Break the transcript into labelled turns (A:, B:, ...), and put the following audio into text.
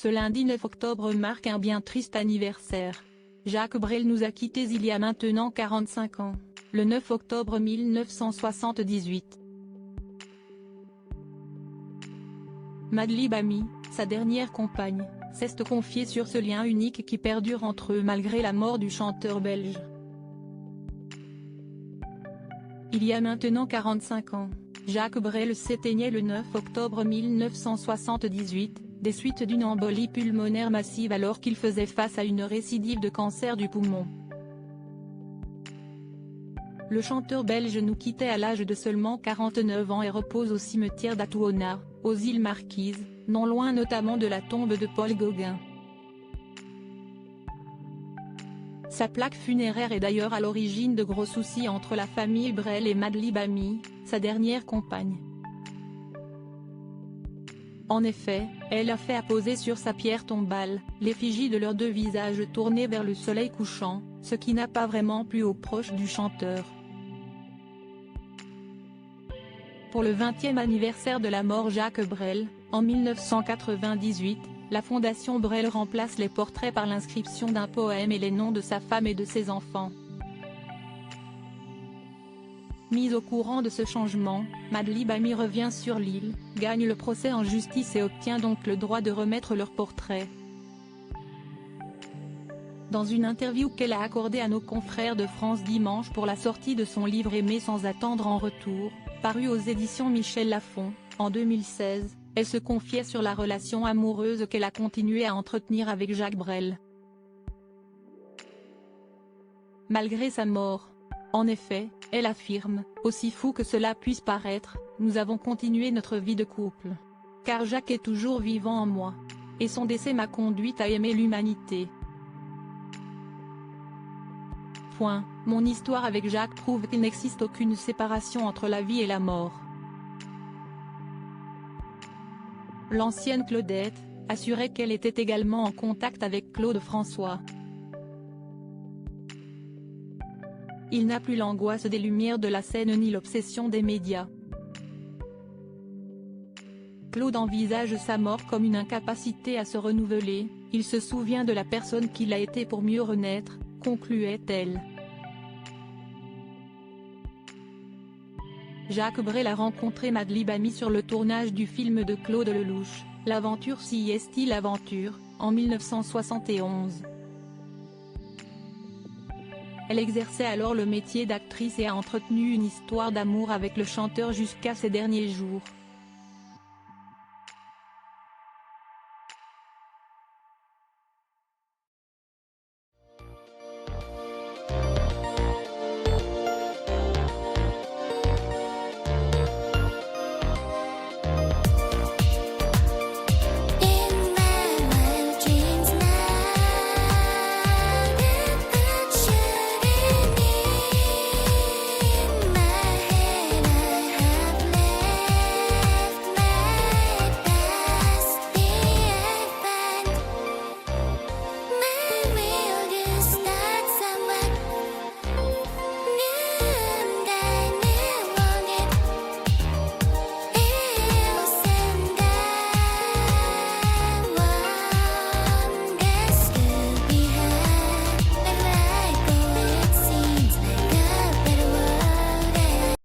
A: Ce lundi 9 octobre marque un bien triste anniversaire. Jacques Brel nous a quittés il y a maintenant 45 ans, le 9 octobre 1978. Madlib Ami, sa dernière compagne, s'est confiée sur ce lien unique qui perdure entre eux malgré la mort du chanteur belge. Il y a maintenant 45 ans, Jacques Brel s'éteignait le 9 octobre 1978, des suites d'une embolie pulmonaire massive alors qu'il faisait face à une récidive de cancer du poumon. Le chanteur belge nous quittait à l'âge de seulement 49 ans et repose au cimetière d'Atouona, aux îles Marquises, non loin notamment de la tombe de Paul Gauguin. Sa plaque funéraire est d'ailleurs à l'origine de gros soucis entre la famille Brel et Madlib Ami, sa dernière compagne. En effet, elle a fait apposer sur sa pierre tombale, l'effigie de leurs deux visages tournés vers le soleil couchant, ce qui n'a pas vraiment plu aux proches du chanteur. Pour le 20e anniversaire de la mort Jacques Brel, en 1998, la Fondation Brel remplace les portraits par l'inscription d'un poème et les noms de sa femme et de ses enfants. Mise au courant de ce changement, Madlib Ami revient sur l'île, gagne le procès en justice et obtient donc le droit de remettre leur portrait. Dans une interview qu'elle a accordée à nos confrères de France Dimanche pour la sortie de son livre Aimer sans attendre en retour, paru aux éditions Michel Lafon, en 2016, elle se confiait sur la relation amoureuse qu'elle a continué à entretenir avec Jacques Brel. Malgré sa mort. En effet, elle affirme, aussi fou que cela puisse paraître, nous avons continué notre vie de couple. Car Jacques est toujours vivant en moi. Et son décès m'a conduite à aimer l'humanité. Mon histoire avec Jacques prouve qu'il n'existe aucune séparation entre la vie et la mort. L'ancienne Claudette assurait qu'elle était également en contact avec Claude François. Il n'a plus l'angoisse des lumières de la scène ni l'obsession des médias. Claude envisage sa mort comme une incapacité à se renouveler, il se souvient de la personne qu'il a été pour mieux renaître, concluait-elle. Jacques Brel a rencontré Madlib Ami sur le tournage du film de Claude Lelouch, L'aventure si est-il l'aventure, en 1971. Elle exerçait alors le métier d'actrice et a entretenu une histoire d'amour avec le chanteur jusqu'à ses derniers jours.